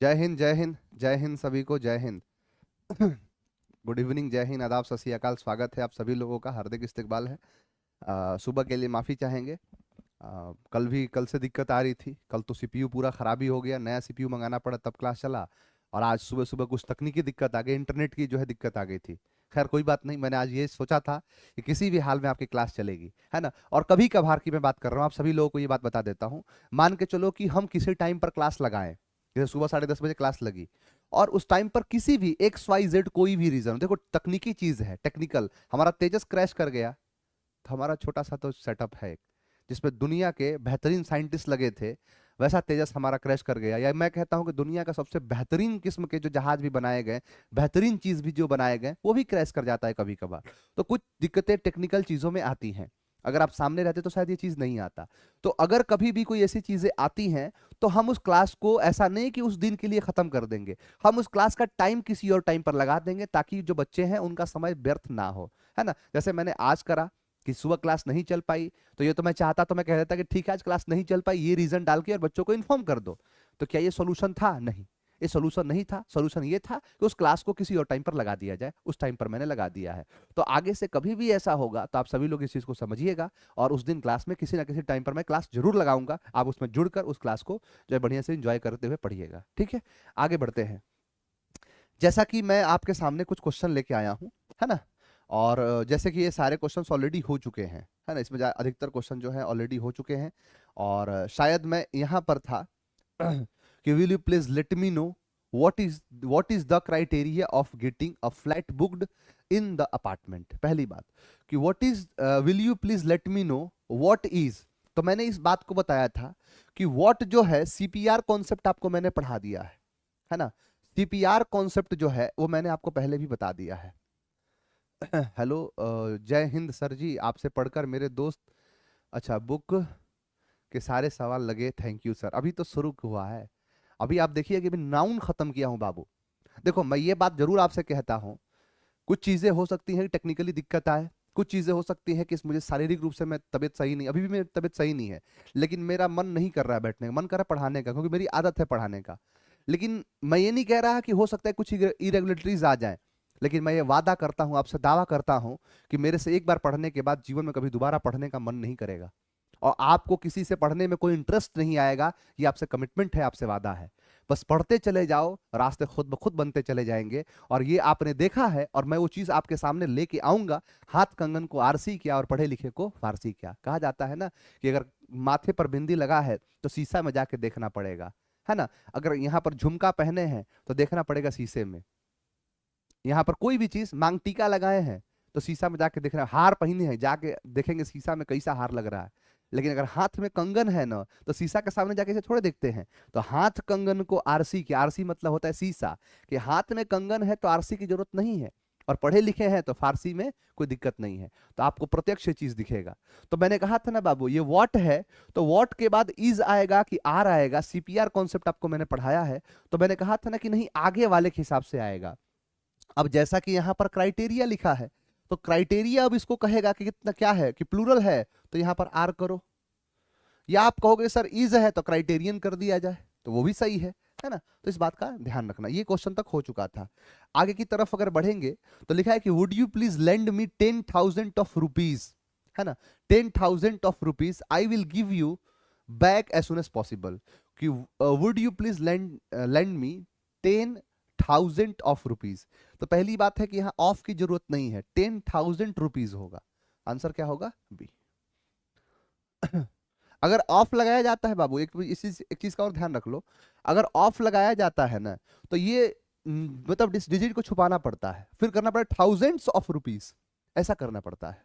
जय हिंद जय हिंद जय हिंद सभी को जय हिंद। गुड इवनिंग, जय हिंद, आदाब, सत श्री अकाल। स्वागत है आप सभी लोगों का, हार्दिक इस्तकबाल है। सुबह के लिए माफ़ी चाहेंगे। कल से दिक्कत आ रही थी। कल तो सीपीयू पूरा खराब ही हो गया, नया सीपीयू मंगाना पड़ा तब क्लास चला। और आज सुबह सुबह कुछ तकनीकी दिक्कत आ गई, इंटरनेट की जो है दिक्कत आ गई थी। खैर कोई बात नहीं, मैंने आज ये सोचा था कि किसी भी हाल में आपकी क्लास चलेगी, है ना। और कभी कभार की मैं बात कर रहा हूँ, आप सभी लोगों को ये बात बता देता हूँ। मान के चलो कि हम किसी टाइम पर क्लास लगाएं, जैसे सुबह 10:30 बजे क्लास लगी, और उस टाइम पर किसी भी XYZ कोई भी रीजन, देखो तकनीकी चीज है, टेक्निकल, हमारा तेजस क्रैश कर गया, तो हमारा छोटा सा तो सेटअप है जिसमें दुनिया के बेहतरीन साइंटिस्ट लगे थे, वैसा तेजस हमारा क्रैश कर गया। या मैं कहता हूं कि दुनिया का सबसे बेहतरीन किस्म के जो जहाज भी बनाए गए, बेहतरीन चीज भी जो बनाए गए, वो भी क्रैश कर जाता है कभी कभार। तो कुछ दिक्कतें टेक्निकल चीजों में आती हैं। अगर आप सामने रहते तो शायद ये चीज नहीं आता। तो अगर कभी भी कोई ऐसी चीजें आती हैं, तो हम उस क्लास को ऐसा नहीं कि उस दिन के लिए खत्म कर देंगे, हम उस क्लास का टाइम किसी और टाइम पर लगा देंगे, ताकि जो बच्चे हैं उनका समय व्यर्थ ना हो, है ना। जैसे मैंने आज करा कि सुबह क्लास नहीं चल पाई, तो ये तो मैं चाहता तो मैं कह देता कि ठीक है आज क्लास नहीं चल पाई, ये रीजन डाल के और बच्चों को इन्फॉर्म कर दो। तो क्या ये सोल्यूशन था? नहीं, ये सोल्यूशन नहीं था। सोल्यूशन ये था कि उस क्लास को किसी और टाइम पर लगा दिया जाए। उस टाइम पर मैंने लगा दिया है। तो आगे से कभी भी ऐसा होगा तो आप सभी लोग इस चीज को समझिएगा, और उस दिन क्लास में किसी ना किसी टाइम पर मैं क्लास जरूर लगाऊंगा। आप उसमें जुड़कर उस क्लास को जो है बढ़िया से एंजॉय करते हुए पढ़िएगा, ठीक है। आगे बढ़ते हैं। जैसा कि मैं आपके सामने कुछ क्वेश्चन लेके आया हूं, है ना। और जैसे कि ये सारे क्वेश्चंस ऑलरेडी हो चुके हैं, है ना, इसमें अधिकतर क्वेश्चन जो है ऑलरेडी हो चुके हैं। और शायद मैं यहाँ पर था कि will you please let me know what is the criteria of getting a flat booked in the apartment. पहली बात कि what is, will you please let me know what is. तो मैंने इस बात को बताया था कि व्हाट जो है CPR कॉन्सेप्ट आपको मैंने पढ़ा दिया है ना। CPR कॉन्सेप्ट जो है वो मैंने आपको पहले भी बता दिया है। हेलो, जय हिंद सर जी, आपसे पढ़कर मेरे दोस्त, अच्छा बुक के सारे सवाल लगे, थैंक यू सर। अभी तो शुरू हुआ है, अभी आप देखिए कि अभी नाउन खत्म किया हूं बाबू। देखो मैं ये बात जरूर आपसे कहता हूं, कुछ चीजें हो सकती हैं टेक्निकली दिक्कत आए, कुछ चीजें हो सकती हैं कि मुझे शारीरिक रूप से मैं तबीयत सही नहीं, अभी भी मेरी तबीयत सही नहीं है, लेकिन मेरा मन नहीं कर रहा है बैठने का, मन कर रहा है पढ़ाने का, क्योंकि मेरी आदत है पढ़ाने का। लेकिन मैं ये नहीं कह रहा कि हो सकता है कुछ इरेगुलरिटीज आ जाए, लेकिन मैं ये वादा करता हूं, आपसे दावा करता हूं कि मेरे से एक बार पढ़ने के बाद जीवन में कभी दोबारा पढ़ने का मन नहीं करेगा, और आपको किसी से पढ़ने में कोई इंटरेस्ट नहीं आएगा। ये आपसे कमिटमेंट है, आपसे वादा है। बस पढ़ते चले जाओ, रास्ते खुद ब खुद बनते चले जाएंगे। और ये आपने देखा है, और मैं वो चीज आपके सामने लेके आऊंगा। हाथ कंगन को आरसी क्या और पढ़े लिखे को फारसी क्या। कहा जाता है ना कि अगर माथे पर बिंदी लगा है तो शीशा में जाके देखना पड़ेगा, है ना। अगर यहाँ पर झुमका पहने हैं तो देखना पड़ेगा शीशे में। यहाँ पर कोई भी चीज, मांग टीका लगाए हैं तो शीशा में जाके देखना, हार पहने हैं जाके देखेंगे शीशा में कैसा हार लग रहा है। लेकिन अगर हाथ में कंगन है ना, तो शीशा के सामने जाके इसे थोड़े देखते हैं। तो हाथ कंगन को आरसी की, आरसी मतलब होता है शीशा, कि हाथ में कंगन है तो आरसी की जरूरत नहीं है, और पढ़े लिखे हैं तो फारसी में कोई दिक्कत नहीं है, तो आपको प्रत्यक्ष चीज दिखेगा। तो मैंने कहा था ना बाबू, ये वॉट है, तो वॉट के बाद इज आएगा कि आर आएगा। CPR कॉन्सेप्ट आपको मैंने पढ़ाया है, तो मैंने कहा था ना कि नहीं, आगे वाले के हिसाब से आएगा। अब जैसा कि यहां पर क्राइटेरिया लिखा है, तो क्राइटेरिया अब इसको कहेगा कि कितना क्या है, कि प्लूरल है तो यहां पर आर करो, या आप कहोगे सर इज है तो क्राइटेरियन कर दिया जाए, तो वो भी सही है ना। तो इस बात का ध्यान रखना। ये क्वेश्चन तक हो चुका था। आगे की तरफ अगर बढ़ेंगे तो लिखा है कि would you please lend me 10,000 of rupees, है ना। 10,000 of rupees I will give you back as soon as possible. कि would you please lend me 10,000 of rupees. तो पहली बात है कि यहां ऑफ की जरूरत नहीं है, 10,000 रुपीज होगा। आंसर क्या होगा? बी। अगर ऑफ लगाया जाता है बाबू, एक चीज का और ध्यान रख लो, अगर ऑफ लगाया जाता है ना, तो ये मतलब डिजिट को छुपाना पड़ता है, फिर करना पड़ता है थाउजेंड्स ऑफ रुपीज, ऐसा करना पड़ता है।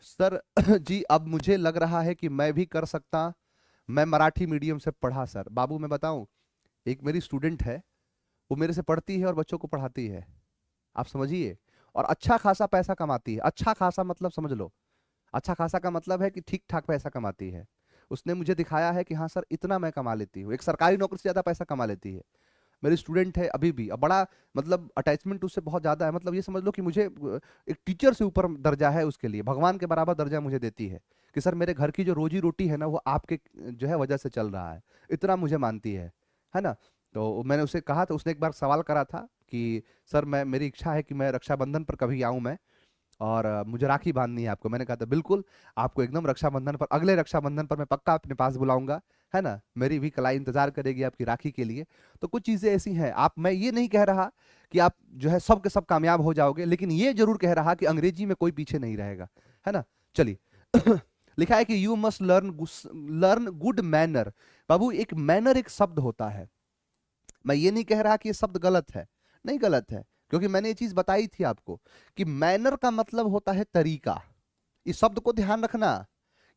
सर जी अब मुझे लग रहा है कि मैं भी कर सकता, मैं मराठी मीडियम से पढ़ा सर। बाबू मैं बताऊं, एक मेरी स्टूडेंट है, वो मेरे से पढ़ती है और बच्चों को पढ़ाती है, आप समझिए, और अच्छा खासा पैसा कमाती है। अच्छा खासा मतलब समझ लो, अच्छा खासा का मतलब है कि ठीक ठाक पैसा कमाती है। उसने मुझे दिखाया है कि हाँ सर इतना मैं कमा लेती हूँ, एक सरकारी नौकरी से ज्यादा पैसा कमा लेती है। मेरी स्टूडेंट है अभी भी, अब बड़ा मतलब अटैचमेंट उससे बहुत ज्यादा है। मतलब ये समझ लो कि मुझे एक टीचर से ऊपर दर्जा है उसके लिए, भगवान के बराबर दर्जा मुझे देती है कि सर मेरे घर की जो रोजी रोटी है ना वो आपके जो है वजह से चल रहा है, इतना मुझे मानती है ना। तो मैंने उसे कहा, तो उसने एक बार सवाल करा था कि सर मैं, मेरी इच्छा है कि मैं रक्षाबंधन पर कभी आऊं मैं, और मुझे राखी बांधनी है आपको। मैंने कहा था बिल्कुल, आपको एकदम रक्षाबंधन पर, अगले रक्षाबंधन पर मैं पक्का अपने पास बुलाऊंगा, है ना। मेरी भी कलाई इंतजार करेगी आपकी राखी के लिए। तो कुछ चीजें ऐसी हैं, आप, मैं ये नहीं कह रहा कि आप जो है सब के सब कामयाब हो जाओगे, लेकिन ये जरूर कह रहा कि अंग्रेजी में कोई पीछे नहीं रहेगा, है ना। चलिए लिखा है कि you must learn good manner. बाबू, एक मैनर एक शब्द होता है। मैं ये नहीं कह रहा कि ये शब्द गलत है, नहीं गलत है, क्योंकि मैंने ये चीज बताई थी आपको कि मैनर का मतलब होता है तरीका। इस शब्द को ध्यान रखना,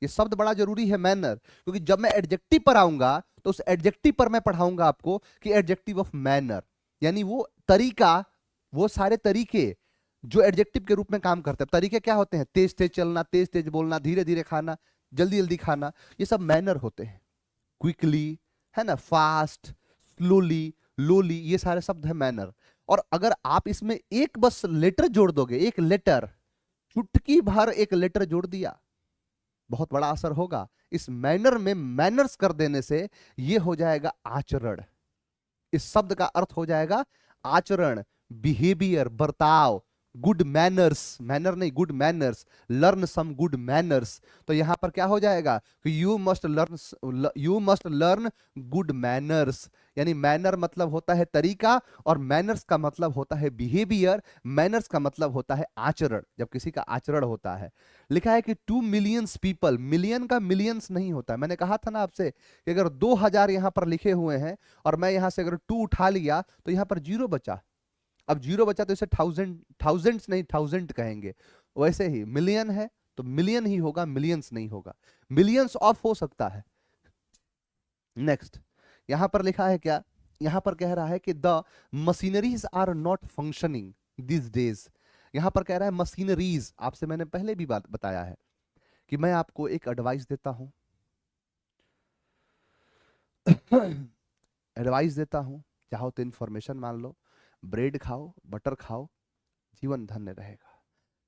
ये शब्द बड़ा जरूरी है, मैनर, क्योंकि जब मैं एडजेक्टिव पर आऊंगा तो उस एडजेक्टिव पर मैं पढ़ाऊंगा आपको कि एडजेक्टिव ऑफ मैनर, यानी वो तरीका, वो सारे तरीके जो एडजेक्टिव के रूप में काम करते हैं। तरीके क्या होते हैं? तेज तेज चलना, तेज तेज बोलना, धीरे धीरे खाना, जल्दी जल्दी खाना, ये सब मैनर होते हैं। क्विकली, है ना, फास्ट, स्लोली, लोली, ये सारे शब्द है मैनर। और अगर आप इसमें एक बस लेटर जोड़ दोगे, एक लेटर, चुटकी भर एक लेटर जोड़ दिया, बहुत बड़ा असर होगा। इस मैनर में मैनर्स कर देने से ये हो जाएगा आचरण। इस शब्द का अर्थ हो जाएगा आचरण, बिहेवियर, बर्ताव, गुड मैनर्स, मैनर नहीं good manners, learn some good manners. तो यहां पर क्या हो जाएगा कि you must learn good manners, यानी मैनर मतलब होता है तरीका, और मैनर्स का मतलब होता है बिहेवियर, मैनर्स का मतलब होता है आचरण, जब किसी का आचरण होता है। लिखा है कि 2 मिलियंस पीपल, मिलियन का मिलियंस नहीं होता है। मैंने कहा था ना आपसे कि अगर 2000 यहां पर लिखे हुए हैं और मैं यहां से अगर 2 उठा लिया तो यहां पर जीरो बचा। अब जीरो बचा तो इसे थाउजेंड्स नहीं थाउजेंड कहेंगे। वैसे ही मिलियन है तो मिलियन ही होगा, मिलियंस नहीं होगा। मिलियंस ऑफ हो सकता है। नेक्स्ट, यहां पर लिखा है क्या? यहां पर कह रहा है कि the machineries are not functioning this days. यहां पर कह रहा है मशीनरीज। आपसे मैंने पहले भी बात बताया है कि मैं आपको एक एडवाइस देता हूं एडवाइस देता हूं, चाहो तो इंफॉर्मेशन मान लो, ब्रेड खाओ, बटर खाओ, जीवन धन्य रहेगा।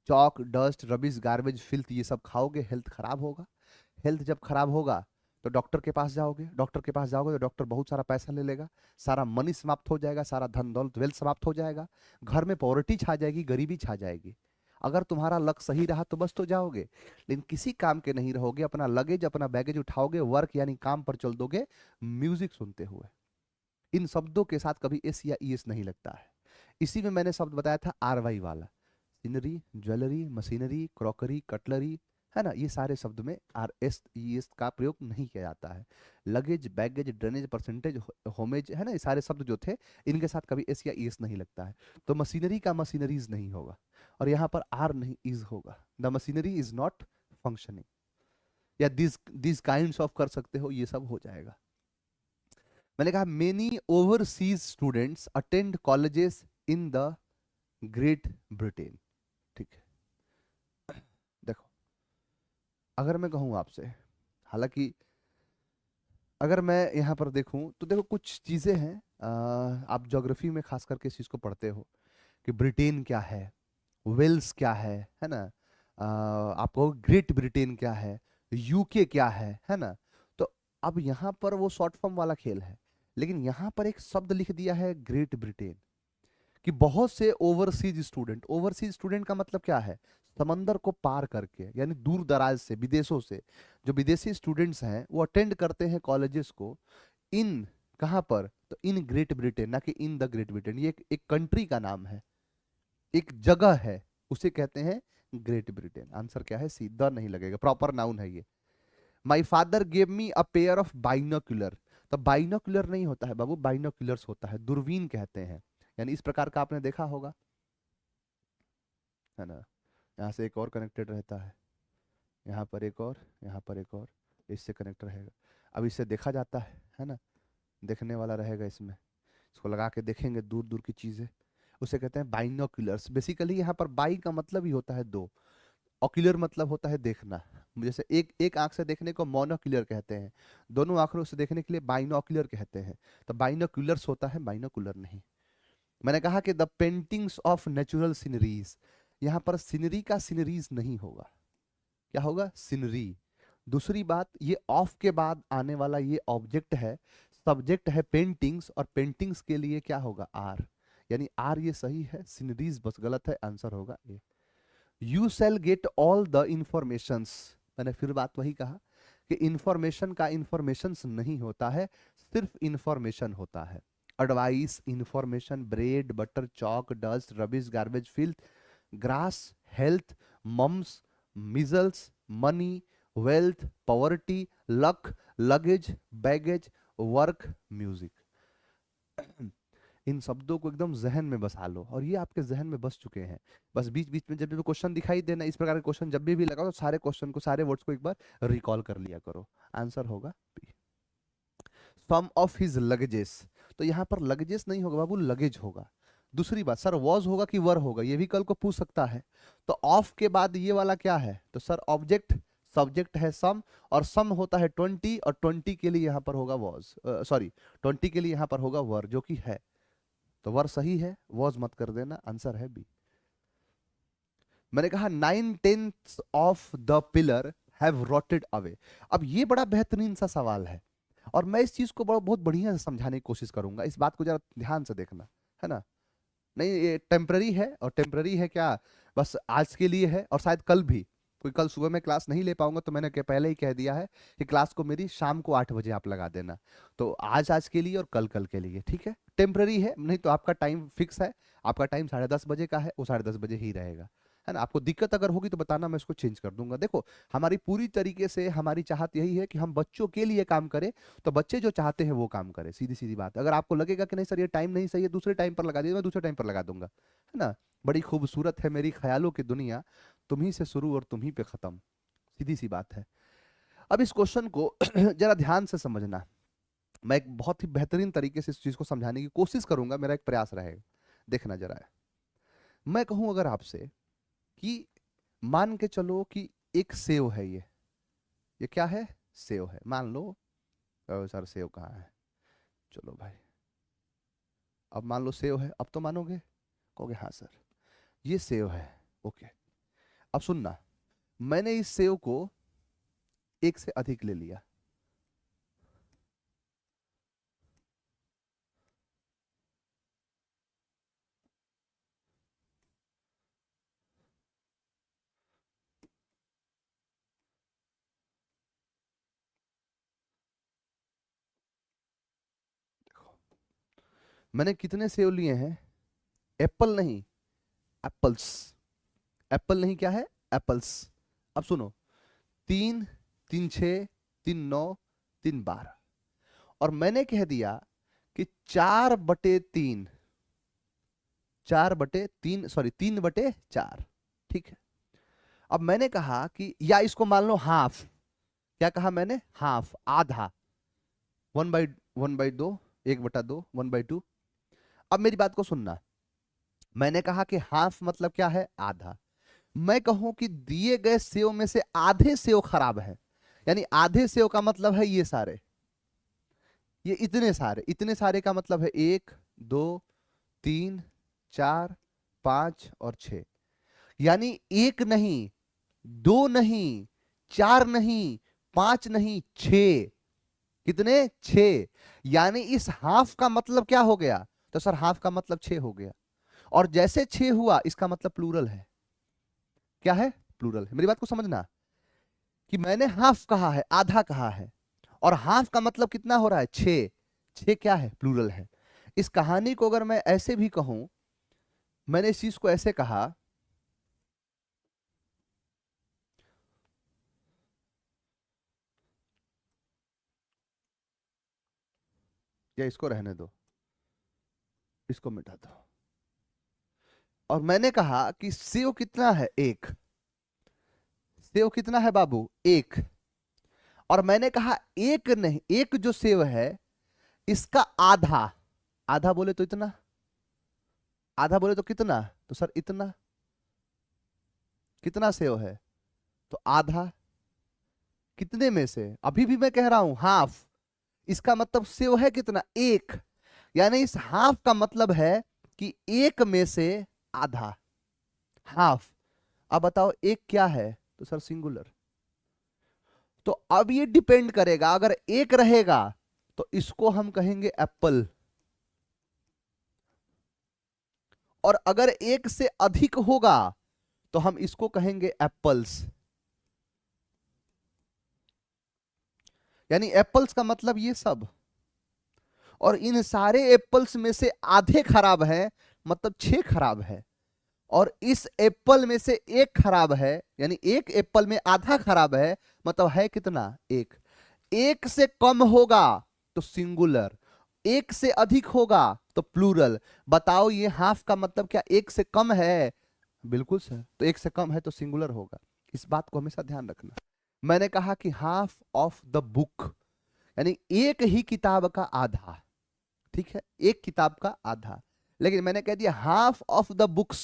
चौक, डस्ट, रबिश, गार्बेज, फिल्थ, ये सब खाओगे, हेल्थ खराब होगा। हेल्थ जब खराब होगा तो डॉक्टर के पास जाओगे, डॉक्टर के पास जाओगे तो डॉक्टर बहुत सारा पैसा ले लेगा, सारा मनी समाप्त हो जाएगा, सारा धन दौलत, वेल्थ समाप्त हो जाएगा, घर में पॉवर्टी छा जाएगी, गरीबी छा जाएगी। अगर तुम्हारा लक सही रहा तो बस तो जाओगे, लेकिन किसी काम के नहीं रहोगे, अपना लगेज, अपना बैगेज उठाओगे, वर्क यानी काम पर चल दोगे, म्यूजिक सुनते हुए। इन शब्दों के साथ कभी एस या ईएस नहीं लगता है। इसी में मैंने शब्द बताया था आरवाई वाला, scenery, jewellery, machinery, crockery, cutlery, है ना, ये सारे शब्द में आर एस ई एस का प्रयोग नहीं किया जाता है। Luggage, baggage, drainage, percentage, homage, है ना, ये सारे शब्द जो थे इनके साथ कभी एस या ईएस नहीं लगता है। तो मशीनरी का मशीनरीज नहीं होगा, और यहाँ पर आर नहीं इज होगा। The machinery is not functioning, या दिस दिस काइंड्स ऑफ कर सकते हो, ये सब हो जाएगा। मैंने कहा many overseas students attend colleges in the great Britain. ठीक है, देखो, अगर मैं कहूं आपसे, हालांकि अगर मैं यहां पर देखूं तो देखो कुछ चीजें हैं, आप ज्योग्राफी में खास करके इस चीज को पढ़ते हो कि ब्रिटेन क्या है, वेल्स क्या है ना, आपको ग्रेट ब्रिटेन क्या है, यूके क्या है ना। तो अब यहाँ पर वो शॉर्ट फॉर्म वाला खेल है, लेकिन यहाँ पर एक शब्द लिख दिया है ग्रेट ब्रिटेन, कि बहुत से ओवरसीज स्टूडेंट का मतलब क्या है? समंदर को पार करके, यानी दूर दराज से, विदेशों से जो विदेशी स्टूडेंट्स हैं वो अटेंड करते हैं कॉलेजेस को, इन, कहाँ पर? तो इन ग्रेट ब्रिटेन, ना कि इन द ग्रेट ब्रिटेन। ये एक कंट्री का नाम है, एक जगह है, उसे कहते हैं ग्रेट ब्रिटेन। आंसर क्या है? सी, द नहीं लगेगा, प्रॉपर नाउन है ये। My father gave me a pair of binocular. तो बाइनोक्यूलर नहीं होता है बाबू, बाइनोक्यूलर्स होता है, दूरबीन कहते हैं। यानी इस प्रकार का आपने देखा होगा, है ना, यहाँ से एक और कनेक्टेड रहता है, यहाँ पर एक और, यहाँ पर एक और, इससे कनेक्ट रहेगा। अब इससे देखा जाता है ना, देखने वाला रहेगा इसमें, इसको लगा के देखेंगे दूर दूर की चीजें, उसे कहते हैं बाइनोक्यूलर्स। बेसिकली यहाँ पर बाई का मतलब ही होता है दो, ऑक्यूलर मतलब होता है देखना। जैसे एक एक आंख से देखने को मोनोक्यूलर कहते हैं, दोनों आंखों से देखने के लिए बाइनोक्यूलर कहते हैं। तो बाइनोक्यूलर्स होता है, बाइनोक्यूलर नहीं। मैंने कहा कि the paintings of natural sceneries, यहां पर सीनरी का सीनरीज नहीं होगा, क्या होगा? सीनरी। दूसरी बात, ये ऑफ के बाद आने वाला ये ऑब्जेक्ट है, सब्जेक्ट है पेंटिंग्स, और पेंटिंग्स के लिए क्या होगा, आर, यानी आर ये सही है, सीनरीज बस गलत है, आंसर होगा A. You shall get all the informations, मैंने फिर बात वही कहा कि इंफॉर्मेशन का इंफॉर्मेशंस नहीं होता है, सिर्फ इंफॉर्मेशन होता है। Advice, information, bread, butter, chalk, dust, rubbish, garbage, filth, grass, health, mumps, measles, money, wealth, poverty, luck, luggage, baggage, work, music. इन शब्दों को एकदम जहन में बसा लो, और ये आपके जहन में बस चुके हैं। बस बीच बीच में जब भी क्वेश्चन दिखाई देना, इस प्रकार के क्वेश्चन जब भी लगाओ, तो सारे क्वेश्चन को, सारे वर्ड्स को एक बार रिकॉल कर लिया करो। आंसर होगा B. Some of his luggages, तो यहाँ पर लगेजेस नहीं होगा बाबू, लगेज होगा। दूसरी बात, सर वॉज होगा कि वर होगा, ये भी कल को पूछ सकता है। तो ऑफ के बाद ये वाला क्या है, तो सर ऑब्जेक्ट, सब्जेक्ट है सम, और सम होता है 20, और 20 के लिए यहाँ पर होगा वॉज, सॉरी 20 के लिए यहाँ पर होगा वर, जो कि है, तो वर सही है, वॉज मत कर देना, आंसर है बी। मैंने कहा 9/10 of the pillar have rotted away. अब ये बड़ा बेहतरीन सा सवाल है, और मैं इस चीज को बहुत बढ़िया से समझाने की कोशिश करूंगा, इस बात को जरा ध्यान से देखना, है ना। नहीं, ये टेम्पररी है, और टेम्पररी है क्या, बस आज के लिए है, और शायद कल भी, कोई कल सुबह में क्लास नहीं ले पाऊंगा, तो मैंने पहले ही कह दिया है कि क्लास को मेरी शाम को 8 बजे आप लगा देना। तो आज के लिए और कल के लिए, ठीक है। टेम्पररी है, नहीं तो आपका टाइम फिक्स है, आपका टाइम 10:30 बजे का है, वो 10:30 बजे ही रहेगा, है ना। आपको दिक्कत अगर होगी तो बताना, मैं इसको चेंज कर दूंगा। देखो, हमारी पूरी तरीके से हमारी चाहत यही है कि हम बच्चों के लिए काम करें, तो बच्चे जो चाहते हैं वो काम करें, सीधी सीधी बात। अगर आपको लगेगा कि नहीं सर ये टाइम नहीं सही है, दूसरे टाइम पर लगा दीजिए, मैं दूसरे टाइम पर लगा दूंगा, है ना। बड़ी खूबसूरत है मेरी ख्यालों की दुनिया, तुम्ही से शुरू और तुम्ही पे खत्म, सीधी सी बात है। अब इस क्वेश्चन को जरा ध्यान से समझना, मैं एक बहुत ही बेहतरीन तरीके से इस चीज को समझाने की कोशिश करूंगा, मेरा एक प्रयास रहेगा, देखना जरा। मैं कहूं अगर आपसे कि मान के चलो कि एक सेव है, ये क्या है, सेव है, मान लो। सर सेव कहाँ है, चलो भाई, अब मान लो सेव है, अब तो मानोगे, कहोगे हाँ सर ये सेव है, ओके। अब सुनना, मैंने इस सेव को एक से अधिक ले लिया, मैंने कितने सेव लिए हैं, एप्पल नहीं, एप्पल्स, एप्पल नहीं, क्या है, एप्पल्स। अब सुनो, 3, 3 6, 3 9, 3 12, और मैंने कह दिया कि 4/3, 4/3, सॉरी 3/4, ठीक है। अब मैंने कहा कि, या इसको मान लो हाफ, क्या कहा मैंने, हाफ, आधा, 1/2, 1/2, 1/2। अब मेरी बात को सुनना, मैंने कहा कि हाफ मतलब क्या है, आधा। मैं कहूं कि दिए गए सेव में से आधे सेव खराब है, यानी आधे सेव का मतलब है ये सारे, ये इतने सारे, इतने सारे का मतलब है 1 2 3 4 5 और 6, यानी 1 नहीं, 2 नहीं, 4 नहीं, 5 नहीं, 6, कितने, 6, यानी इस हाफ का मतलब क्या हो गया, तो सर हाफ का मतलब 6 हो गया, और जैसे 6 हुआ इसका मतलब प्लूरल है, क्या है, प्लूरल है। मेरी बात को समझना कि मैंने हाफ कहा है, आधा कहा है, और हाफ का मतलब कितना हो रहा है, 6, 6 क्या है, प्लूरल है। इस कहानी को अगर मैं ऐसे भी कहूं, मैंने इस चीज को ऐसे कहा, या इसको रहने दो, इसको मिटा दो, और मैंने कहा कि सेव कितना है, 1, सेव कितना है बाबू, 1, और मैंने कहा 1 नहीं, 1 जो सेव है इसका आधा, आधा बोले तो इतना, आधा बोले तो कितना, तो सर इतना, कितना सेव है, तो आधा, कितने में से, अभी भी मैं कह रहा हूं हाफ, इसका मतलब सेव है कितना, 1, यानी इस हाफ का मतलब है कि 1 में से आधा, हाफ। अब बताओ 1 क्या है, तो सर सिंगुलर, तो अब ये डिपेंड करेगा, अगर एक रहेगा तो इसको हम कहेंगे एप्पल, और अगर एक से अधिक होगा तो हम इसको कहेंगे एप्पल्स। यानी एप्पल्स का मतलब ये सब, और इन सारे एप्पल्स में से आधे खराब है, मतलब 6 खराब है, और इस एप्पल में से एक खराब है, यानी एक एप्पल में आधा खराब है, मतलब है कितना? एक। एक से कम होगा तो सिंगुलर, एक से अधिक होगा तो प्लूरल। बताओ ये हाफ का मतलब क्या एक से कम है? बिल्कुल सर, तो एक से कम है तो सिंगुलर होगा। इस बात को हमेशा ध्यान रखना। मैंने कहा कि हाफ ऑफ द बुक, यानी एक ही किताब का आधा, ठीक है, एक किताब का आधा। लेकिन मैंने कह दिया हाफ ऑफ द बुक्स,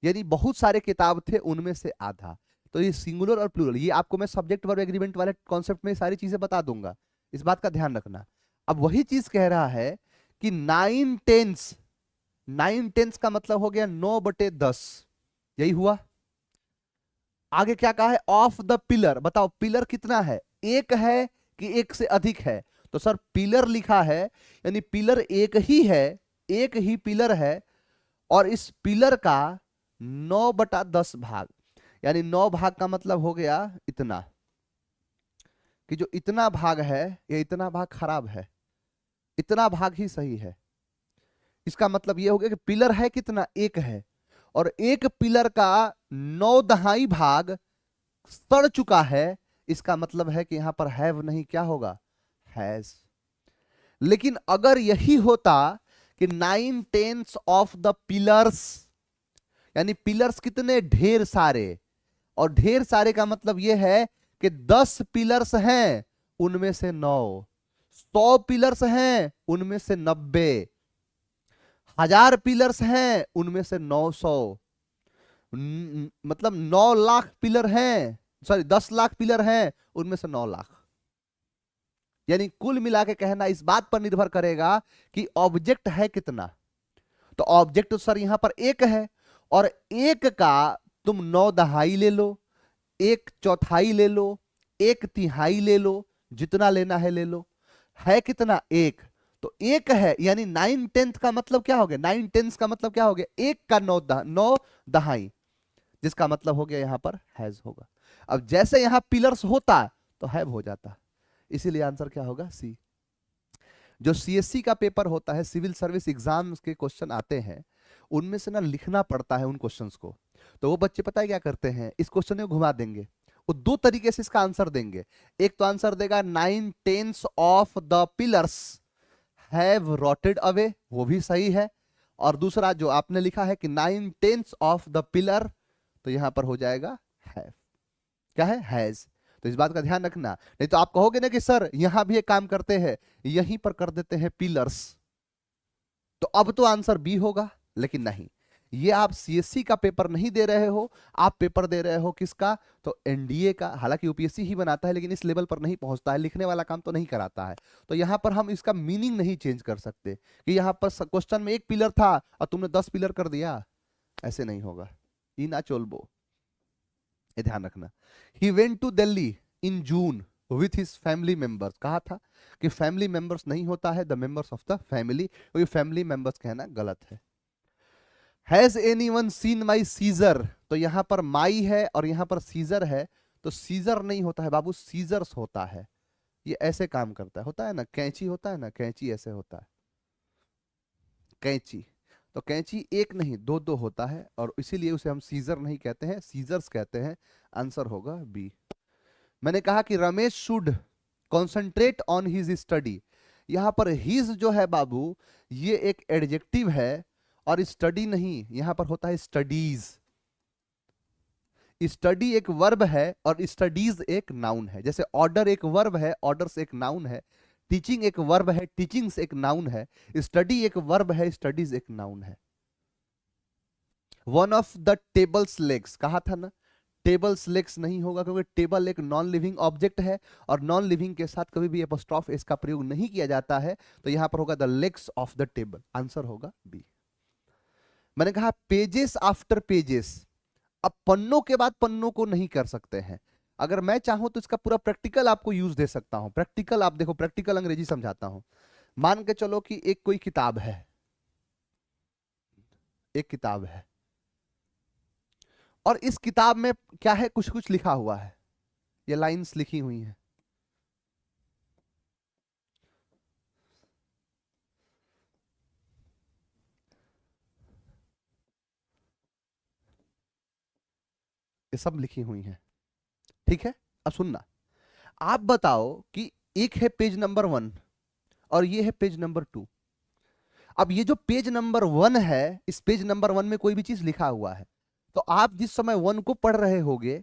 यानी बहुत सारे किताब थे उनमें से आधा। तो ये सिंगुलर और प्लूरल, ये आपको मैं सब्जेक्ट वर्ब एग्रीमेंट वाले कॉन्सेप्ट में सारी चीजें बता दूंगा, इस बात का ध्यान रखना। अब वही चीज कह रहा है कि 9/10, 9/10 का मतलब हो गया 9/10, यही हुआ। आगे क्या कहा है? Of the pillar. बताओ पिलर कितना है, एक है कि एक से अधिक है? तो सर पिलर लिखा है, यानी पिलर एक ही है, एक ही पिलर है, और इस पिलर का 9/10 भाग, यानी 9 भाग का मतलब हो गया इतना, कि जो इतना भाग है ये इतना भाग खराब है, इतना भाग ही सही है। इसका मतलब ये हो गया कि पिलर है कितना? एक है, और एक पिलर का 9/10 भाग सड़ चुका है। इसका मतलब है कि यहां पर हैव नहीं, क्या होगा? हैज। लेकिन अगर यही होता कि 9/10 ऑफ द पिलर्स, यानी पिलर्स कितने? ढेर सारे, और ढेर सारे का मतलब यह है कि 10 पिलर्स हैं उनमें से 9, 100 पिलर्स हैं उनमें से 90, 1000 पिलर्स हैं उनमें से 900, मतलब 9 लाख पिलर हैं, सॉरी 10 लाख पिलर हैं उनमें से 9 लाख। यानी कुल मिला के कहना इस बात पर निर्भर करेगा कि ऑब्जेक्ट है कितना। तो ऑब्जेक्ट तो सर यहां पर एक है, और एक का तुम 9/10 ले लो, 1/4 ले लो, 1/3 ले लो, जितना लेना है ले लो। है कितना? एक। तो एक है, यानी 9/10 का मतलब क्या हो गया? 9/10 का मतलब क्या हो गया? एक का 9/10, जिसका मतलब हो गया यहां पर हैज होगा। अब जैसे यहां पिलर्स होता तो हैव हो जाता, इसीलिए आंसर क्या होगा? सी। जो सीएससी का पेपर होता है, सिविल सर्विस एग्जाम के क्वेश्चन आते हैं, उनमें से ना लिखना पड़ता है उन क्वेश्चंस को। तो वो बच्चे पता है क्या करते हैं? इस क्वेश्चन को घुमा देंगे, वो दो तरीके से इसका आंसर देंगे। एक तो आंसर देगा 9/10 of the pillars have rotted away, वो भी सही है। और दूसरा जो आपने लिखा है कि 9/10 ऑफ द पिलर, तो यहां पर हो जाएगा हैव। क्या है? हैज। तो इस बात का ध्यान रखना, नहीं तो आप कहोगे ना कि सर यहां भी एक काम करते हैं, यहीं पर कर देते हैं पिलर्स, तो अब तो आंसर बी होगा। लेकिन नहीं, ये आप सीएससी का पेपर नहीं दे रहे हो, आप पेपर दे रहे हो किसका? तो एनडीए का। हालांकि यूपीएससी ही बनाता है, लेकिन इस लेवल पर नहीं पहुंचता है, लिखने वाला काम तो नहीं कराता है। तो यहां पर हम इसका मीनिंग नहीं चेंज कर सकते कि यहां पर क्वेश्चन में एक पिलर था और तुमने 10 पिलर कर दिया, ऐसे नहीं होगा। ई ना चोलबो, ये ध्यान रखना। He went to Delhi in June with his family members. कहा था कि फैमिली मेंबर्स नहीं होता है, the members of the family, क्योंकि फैमिली मेंबर्स कहना गलत है। Has anyone seen my scissor, तो यहां पर माई है और यहां पर सीजर है, तो सीजर नहीं होता है बाबू, सीजर्स होता है। ये ऐसे काम करता है, होता है ना, कैंची होता है ना, कैंची ऐसे होता है, कैंची। तो कैंची एक नहीं दो दो होता है, और इसीलिए उसे हम सीजर नहीं कहते हैं, सीजर्स कहते हैं। आंसर होगा बी। मैंने कहा कि Ramesh should concentrate on his study. यहां पर हिज जो है बाबू, ये एक एडजेक्टिव है, और स्टडी नहीं, यहां पर होता है स्टडीज। स्टडी एक वर्ब है और स्टडीज एक नाउन है। जैसे ऑर्डर एक वर्ब है, ऑर्डर्स एक नाउन है। टीचिंग एक वर्ब है, टीचिंग्स एक नाउन है। स्टडी एक वर्ब है, स्टडीज एक नाउन है। One of the tables legs, कहा था ना, टेबल्स लेग्स नहीं होगा, क्योंकि टेबल एक नॉन लिविंग ऑब्जेक्ट है, और नॉन लिविंग के साथ कभी भी एपोस्ट्रोफ एस का प्रयोग नहीं किया जाता है। तो यहां पर होगा the legs of the table. Answer होगा बी। मैंने कहा पेजेस आफ्टर पेजेस, अब पन्नों के बाद पन्नों को नहीं कर सकते हैं। अगर मैं चाहूं तो इसका पूरा प्रैक्टिकल आपको यूज दे सकता हूं। प्रैक्टिकल आप देखो, प्रैक्टिकल अंग्रेजी समझाता हूं। मान के चलो कि एक कोई किताब है, एक किताब है, और इस किताब में क्या है, कुछ कुछ लिखा हुआ है, ये लाइंस लिखी हुई हैं। ये सब लिखी हुई हैं, ठीक है। अब सुनना, आप बताओ कि एक है पेज नंबर 1 और ये है पेज नंबर 2। अब ये जो पेज नंबर 1 है, इस पेज नंबर 1 में कोई भी चीज लिखा हुआ है, तो आप जिस समय 1 को पढ़ रहे होगे,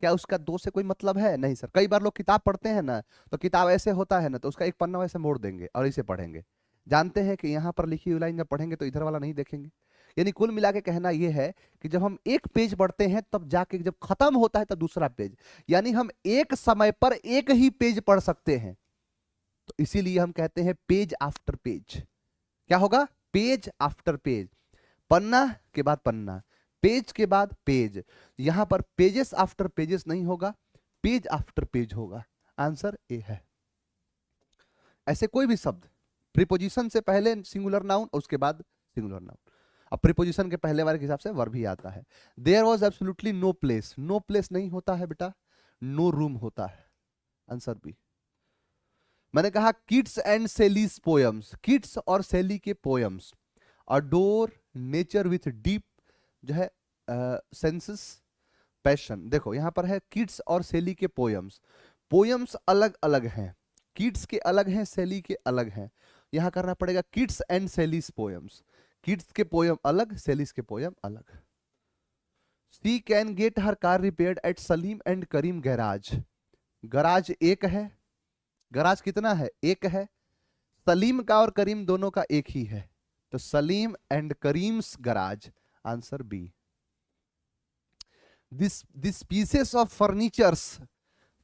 क्या उसका 2 से कोई मतलब है? नहीं सर। कई बार लोग किताब पढ़ते हैं ना, तो किताब ऐसे होता है ना, तो उसका एक पन्ना वैसे मोड़ देंगे और इसे पढ़ेंगे। जानते हैं कि यहां पर लिखी हुई लाइन जब पढ़ेंगे तो इधर वाला नहीं देखेंगे। यानी कुल मिला के कहना यह है कि जब हम एक पेज पढ़ते हैं तब जाके जब खत्म होता है तब दूसरा पेज, यानी हम एक समय पर एक ही पेज पढ़ सकते हैं। तो इसीलिए हम कहते हैं पेज आफ्टर पेज। क्या होगा? Page after page. पन्ना के बाद पन्ना, पेज के बाद पेज। यहां पर पेजेस आफ्टर पेजेस नहीं होगा, पेज आफ्टर पेज होगा। आंसर ए है। ऐसे कोई भी शब्द प्रीपोजिशन से पहले सिंगुलर नाउन और उसके बाद सिंगुलर नाउन। अब प्रीपोजिशन के पहले वाले के हिसाब से वर्ब भी आता है। There was absolutely no place, no place नहीं होता है बेटा, नो रूम होता है। Answer B. मैंने कहा kids and Shelley's poems, kids और सेली के poems adore nature with deep जो है सेंसेस पैशन। देखो यहां पर है किड्स और सेली के पोयम्स। पोयम्स अलग अलग हैं, किड्स के अलग हैं, सेली के अलग हैं। यहां करना पड़ेगा Keats and Shelley's poems. Keats के पोयम अलग, सेलीज के पोयम अलग। She can get her car repaired at Salim and Karim garage. Garage एक है, गराज कितना है? एक है। सलीम का और करीम दोनों का एक ही है, तो Salim and Karim's garage. Answer B. This pieces of furnitures,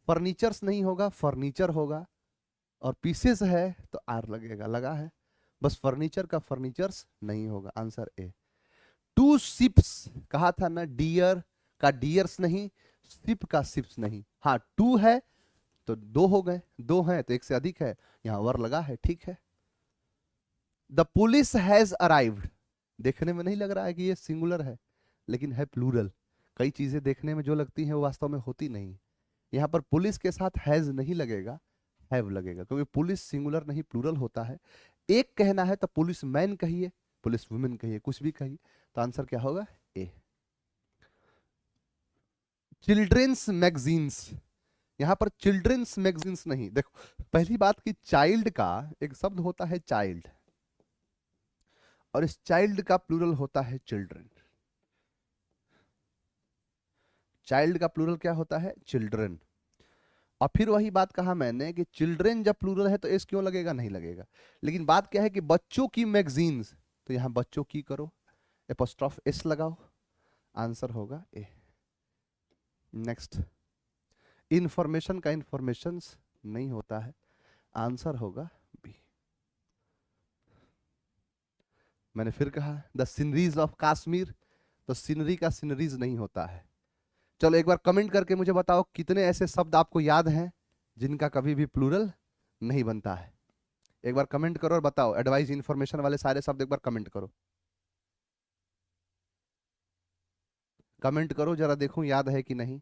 furnitures नहीं होगा, फर्नीचर होगा, और पीसेस है तो आर लगेगा, लगा है, बस फर्नीचर का फर्नीचर्स नहीं होगा। Answer A. टू शिप्स, कहा था ना, डियर का डियर्स नहीं, शिप का शिप्स नहीं। हाँ टू है तो दो हो गए, दो हैं तो एक से अधिक है, यहां वर लगा है, ठीक है। द पुलिस हैज अराइव्ड, देखने में नहीं लग रहा है कि ये सिंगुलर है, लेकिन है प्लूरल। कई चीजें देखने में जो लगती हैं वो वास्तव में होती नहीं। यहां पर पुलिस के साथ हैज नहीं लगेगा, हैव लगेगा, क्योंकि पुलिस सिंगुलर नहीं प्लूरल होता है। एक कहना है तो पुलिस मैन कहिए, पुलिस वुमेन कहिए, कुछ भी कहिए, तो आंसर क्या होगा? ए। चिल्ड्रेंस मैगजीन्स, यहां पर चिल्ड्रेंस मैगजीन्स नहीं। देखो पहली बात कि चाइल्ड का एक शब्द होता है चाइल्ड, और इस चाइल्ड का प्लूरल होता है चिल्ड्रन। चाइल्ड का प्लूरल क्या होता है? चिल्ड्रन। और फिर वही बात कहा मैंने कि चिल्ड्रन जब प्लूरल है तो एस क्यों लगेगा? नहीं लगेगा। लेकिन बात क्या है कि बच्चों की मैगजीन्स, तो यहां बच्चों की करो, एपोस्ट्रोफ एस लगाओ, आंसर होगा ए। नेक्स्ट, इंफॉर्मेशन का इंफॉर्मेशन नहीं होता है, आंसर होगा बी। मैंने फिर कहा द सीनरीज ऑफ कश्मीर, तो सीनरी का सीनरीज नहीं होता है। चलो एक बार कमेंट करके मुझे बताओ कितने ऐसे शब्द आपको याद हैं जिनका कभी भी प्लूरल नहीं बनता है। एक बार कमेंट करो और बताओ, एडवाइस इंफॉर्मेशन वाले सारे शब्द एक बार कमेंट करो, कमेंट करो जरा, देखूं याद है कि नहीं।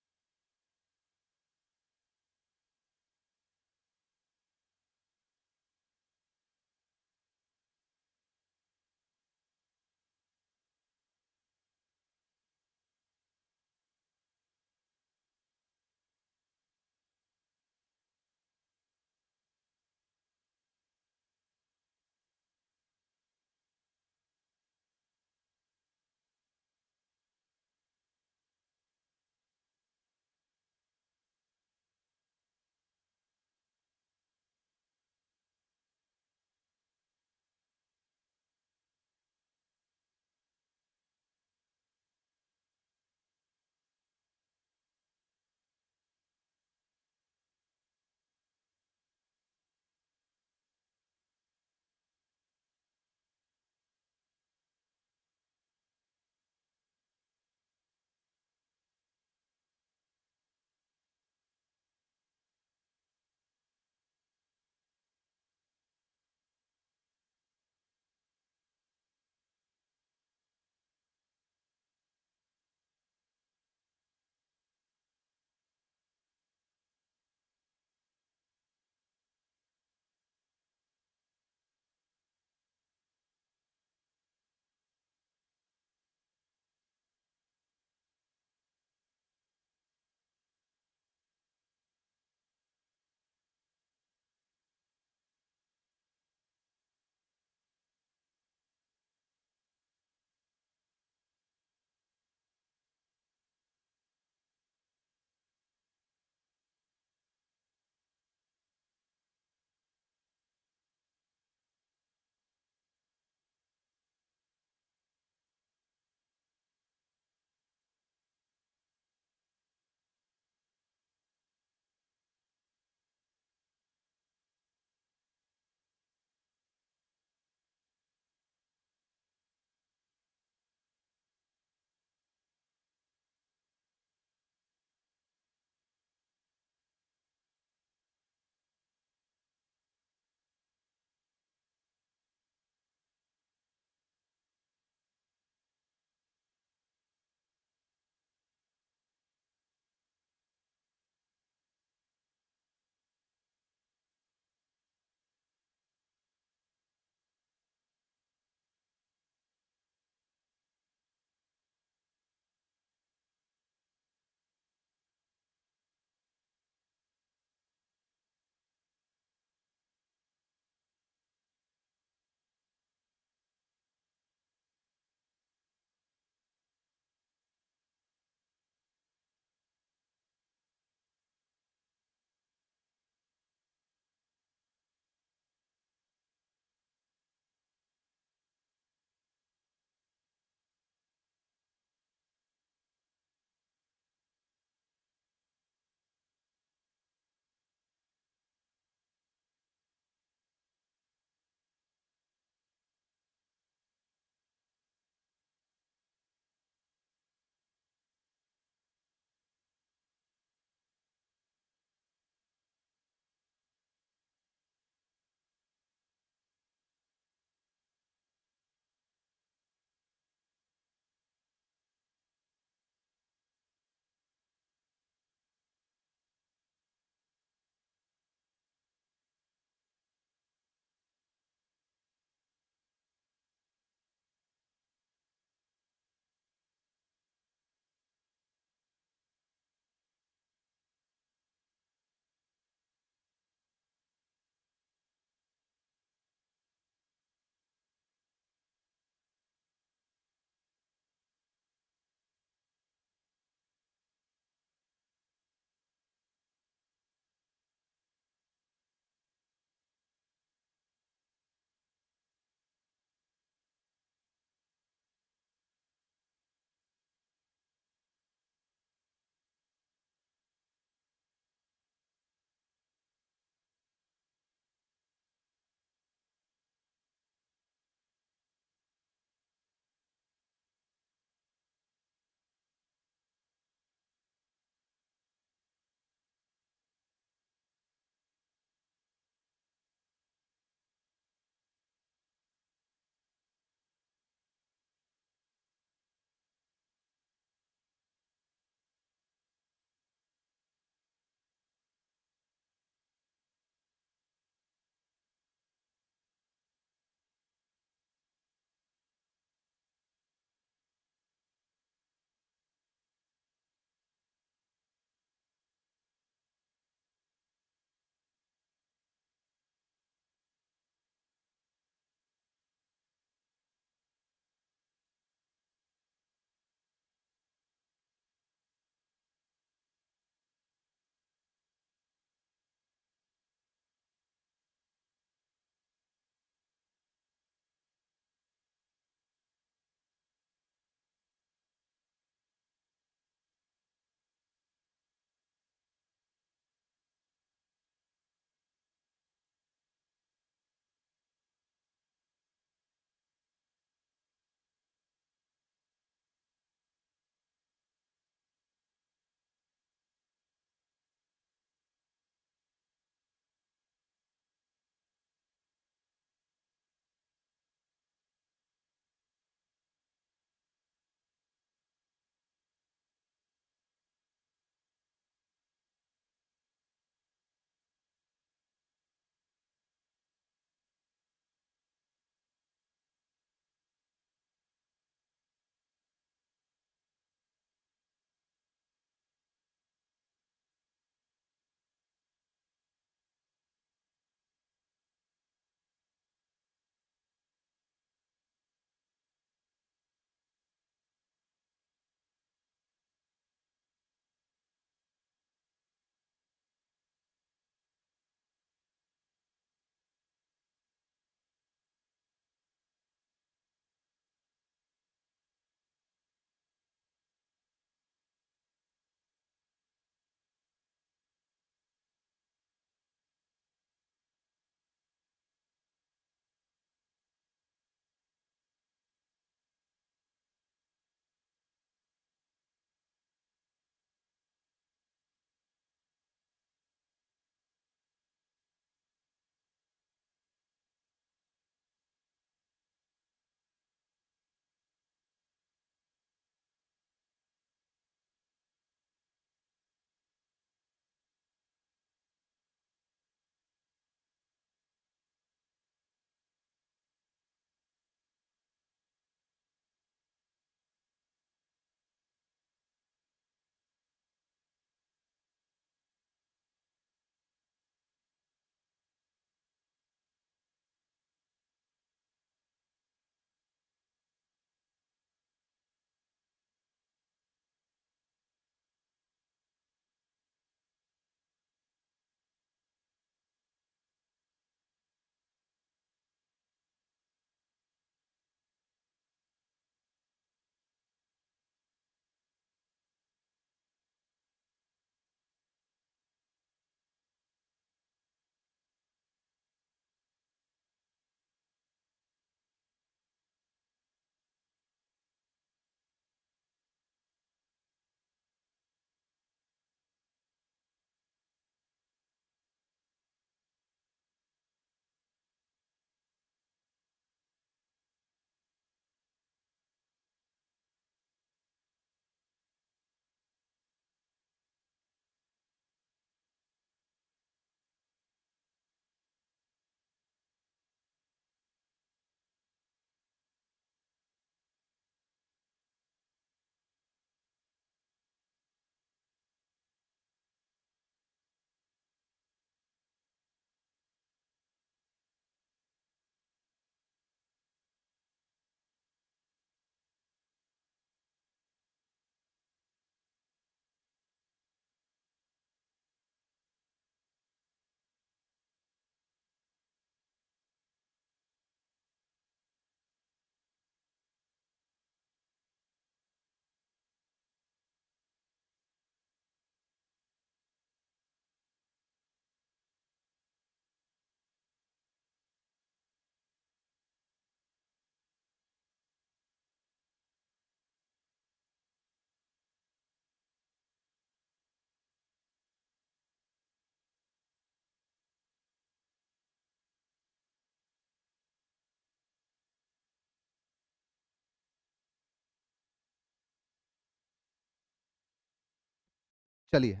चलिए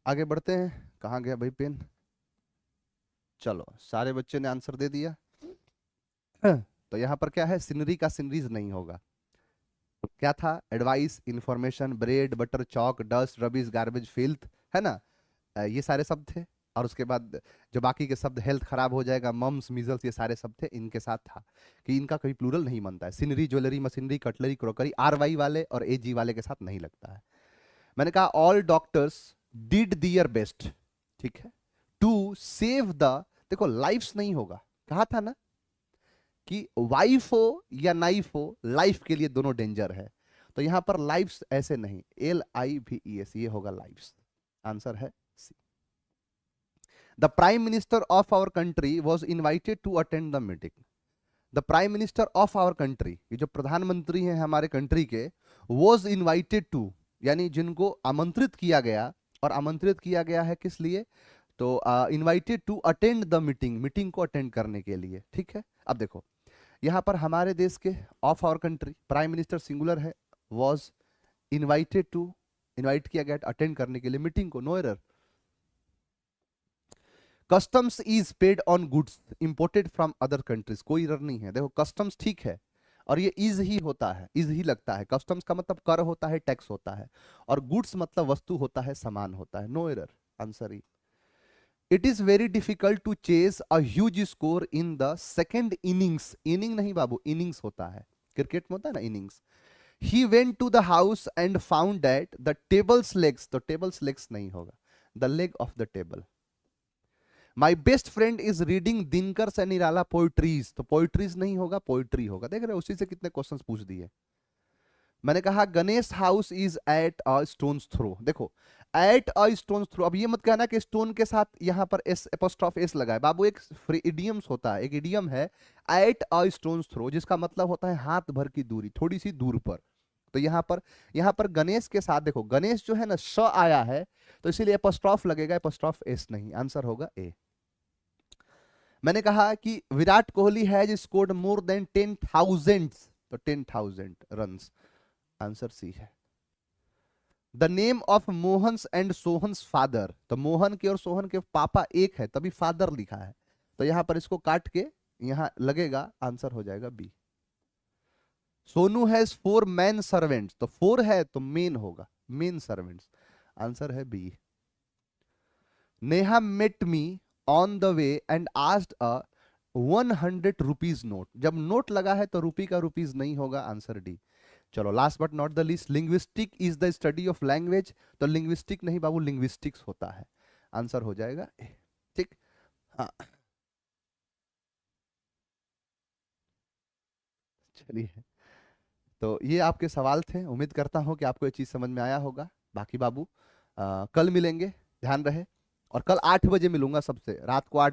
आगे बढ़ते हैं। कहाँ गया भाई पेन? चलो, सारे बच्चे ने आंसर दे दिया। तो यहाँ पर क्या है, सीनरी का सीनरीज नहीं होगा। क्या था? एडवाइस, इंफॉर्मेशन, ब्रेड, बटर, चौक, डस्ट, रबिश, गार्बेज, फिल्थ, है ना? ये सारे शब्द थे। और उसके बाद जो बाकी के शब्द, हेल्थ खराब हो जाएगा, मम्स, मीजल्स, ये सारे शब्द थे। इनके साथ था कि इनका कभी प्लूरल नहीं बनता है। Scenery, jewellery, machinery, cutlery, crockery, R Y वाले और ए जी वाले के साथ नहीं लगता है। मैंने कहा all doctors did their best, ठीक है, टू सेव द, देखो लाइफ्स नहीं होगा, कहा था ना कि वाइफ हो या नाइफ हो, लाइफ के लिए दोनों डेंजर है। तो यहां पर लाइफ्स ऐसे नहीं, LIVES, ये होगा लाइफ्स। आंसर है C. The prime minister of our country was invited to attend the meeting. The prime minister of our country, ये जो प्रधानमंत्री हैं हमारे कंट्री के, वॉज इन्वाइटेड टू, यानी जिनको आमंत्रित किया गया। और आमंत्रित किया गया है किस लिए? तो invited to attend the meeting, meeting को अटेंड करने के लिए, ठीक है। अब देखो यहां पर हमारे देश के, of our country, prime minister singular है, वॉज इन्वाइटेड टू, इन्वाइट किया गया अटेंड करने के लिए मीटिंग को, no error. Customs is paid on goods imported from other countries, कोई एरर नहीं है। देखो कस्टम्स ठीक है, और ये इज ही होता है, इज ही लगता है। कस्टम्स का मतलब कर होता है, टैक्स होता है, और गुड्स मतलब वस्तु होता है, सामान होता है, no error. Answer E. It is very difficult to chase a huge score in the second innings, inning नहीं बाबू, इनिंग्स होता है, क्रिकेट में होता है ना innings. He went to the house and found that the tables legs, तो tables legs नहीं होगा, the leg of the table. My best friend is reading Dinkar से निराला पोइट्रीज, तो पोइट्रीज नहीं होगा, पोइट्री होगा। देख रहे हो, उसी से कितने क्वेश्चंस पूछ दिए। मैंने कहा Ganesh house is at a stone's throw, देखो एट अ स्टोन्स थ्रो। अब ये मत कहना कि स्टोन के साथ यहां पर एस एपोस्ट्रोफ एस लगा है बाबू, एक इडियम्स होता है, एक इडियम है एट अ स्टोन्स थ्रो, जिसका मतलब होता है हाथ भर की दूरी, थोड़ी सी दूर पर। तो यहां पर गणेश के साथ देखो, गणेश जो है ना श आया है, तो इसीलिए एपोस्ट्रोफ लगेगा, एपोस्ट्रोफ एस नहीं। आंसर होगा ए। मैंने कहा कि Virat Kohli has scored more than 10,000, तो 10,000 रन्स। आंसर सी है। The name of Mohan's and Sohan's father, तो मोहन के और सोहन के पापा एक है, तभी फादर लिखा है, तो यहां पर इसको काट के यहां लगेगा, आंसर हो जाएगा B. Sonu has 4 man servants, तो 4 है तो मेन होगा, मेन सर्वेंट्स। आंसर है B. Neha met me on the way and asked a 100 rupees note, जब नोट लगा है तो रुपी का रुपीज नहीं होगा। Answer D. चलो last but not the least, linguistic is the study of language, तो लिंग्विस्टिक नहीं बाबू, लिंग्विस्टिक्स होता है। आंसर हो जाएगा ए, ठीक। हाँ चलिए, तो ये आपके सवाल थे। उम्मीद करता हूं कि आपको ये चीज समझ में आया होगा। बाकी बाबू कल मिलेंगे, ध्यान रहे। और कल 8 बजे मिलूंगा सबसे, रात को 8